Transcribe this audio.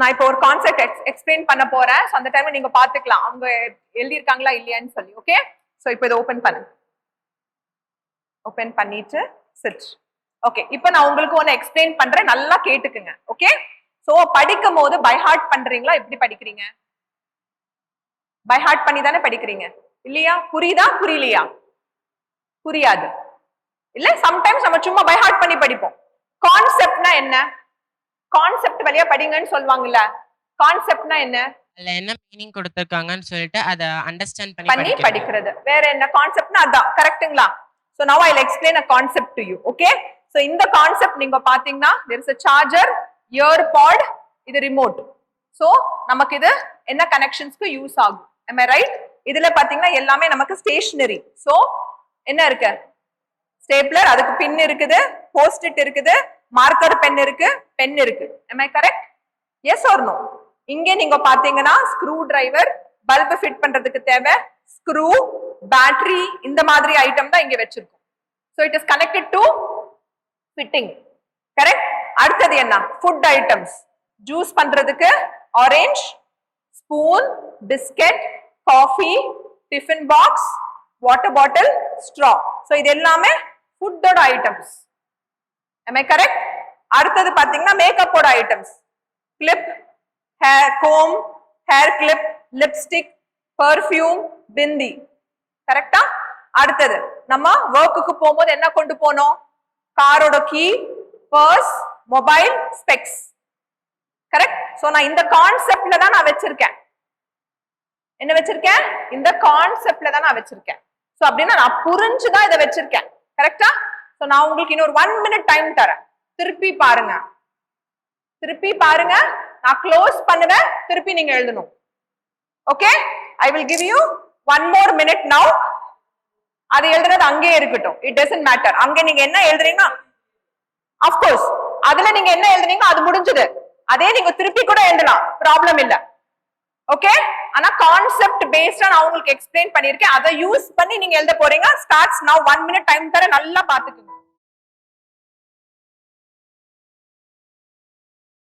நான் இப்போ ஒரு கான்செப்ட் எக்ஸ்பிளைன் பண்ண போறேன். சோ அந்த டைம்ல நீங்க பாத்துக்கலாம் அவங்க எழுதி இருக்காங்களா இல்லையான்னு சொல்லி. ஓகே, சோ இப்போ இதை ஓபன் பண்ணு. ஓபன் பண்ணிட்டு சிட். ஓகே, இப்போ நான் உங்களுக்கு ஒன்னு எக்ஸ்பிளைன் பண்றேன், நல்லா கேட்டுக்குங்க. ஓகே, சோ படிக்கும் போது பை ஹார்ட் பண்றீங்களா? எப்படி படிக்கிறீங்க? பை ஹார்ட் பண்ணி தானே படிக்கிறீங்க இல்லையா? புரியுதா புரியலையா? புரியாது இல்ல. சம்டைம்ஸ் நம்ம சும்மா பை ஹார்ட் பண்ணி படிப்போம். கான்செப்ட்னா என்ன? கான்செப்ட் வழியா படிங்கன்னு சொல்வாங்கல்ல. கான்செப்ட்னா என்ன? அதுல என்ன மீனிங் கொடுத்திருக்காங்கன்னு சொல்லிட்டு அத அண்டர்ஸ்டாண்ட் பண்ணி படிக்கிறது. வேற என்ன? கான்செப்ட்னா அதான். கரெக்ட்டுங்களா? So now I'll explain a concept to you. Okay, so இந்த கான்செப்ட் நீங்க பாத்தீங்கன்னா there is a charger, ear pod, இது remote. So நமக்கு இது என்ன கனெக்ஷன்ஸ்க்கு யூஸ் ஆகும்? am I right? இதுல பாத்தீங்கன்னா எல்லாமே நமக்கு ஸ்டேஷனரி. So என்ன இருக்கு? ஸ்டேப்லர், அதுக்கு பின் இருக்குது, போஸ்ட் இட் இருக்குது, மார்க்கர் பென் இருக்கு, பென் இருக்கு. am I correct? yes or no? இங்க நீங்க பாத்தீங்கன்னா ஸ்க்ரூ டிரைவர், பல்ப் ஃபிட் பண்றதுக்கு தேவை ஸ்க்ரூ, பேட்டரி, இந்த மாதிரி ஐட்டம் தான் இங்க வச்சிருக்கோம். so it is connected to fitting. correct? அடுத்தது என்ன? Food items. ஜூஸ் பண்றதுக்கு orange, spoon, biscuit, coffee, tiffin box, water bottle, straw. so இது எல்லாமே ஃபுட்டோட ஐட்டம்ஸ். am I correct? அடுத்தது பாத்தீங்கன்னா மேக்கப்போட items. Clip, hair comb, hair clip, lipstick, perfume, bindi. கரெக்டா? அடுத்தது நம்ம வர்க்குக்கு போகும்போது என்ன கொண்டு போனோம்? காரோட key, purse, mobile, specs. Correct? So நான் இந்த கான்செப்ட்ல தான் நான் வச்சிருக்கேன். என்ன வச்சிருக்கேன்? இந்த கான்செப்ட்ல தான் நான் வச்சிருக்கேன். சோ அப்படின்னா நான் புரிஞ்சுதான் இதை வச்சிருக்கேன். கரெக்டா? சோ நான் உங்களுக்கு இன்னொரு 1 minute டைம் தரேன். திருப்பி பாருங்க, திருப்பி பாருங்க. நான் க்ளோஸ் பண்ணுவேன், திருப்பி நீங்க எழுதணும். Okay, I will give you 1 more minute now. அது எழுதுறது அங்கே இருக்கட்டும். It doesn't matter. அங்க நீங்க என்ன எழுதுறீங்க, ஆஃப் கோர்ஸ் அதுல நீங்க என்ன எழுதுறீங்க அது முடிஞ்சது. அதே நீங்க திருப்பி கூட எழுதலாம், ப்ராப்ளம் இல்ல. ஓகே, ஆனா கான்செப்ட் பேஸ்டா நான் உங்களுக்கு எக்ஸ்பிளைன் பண்ணிருக்கேன். அதை யூஸ் பண்ணி நீங்க எழுத போறீங்க. ஸ்டார்ட்ஸ் நவ. 1 minute டைம் தர, நல்லா பாத்துக்கோங்க.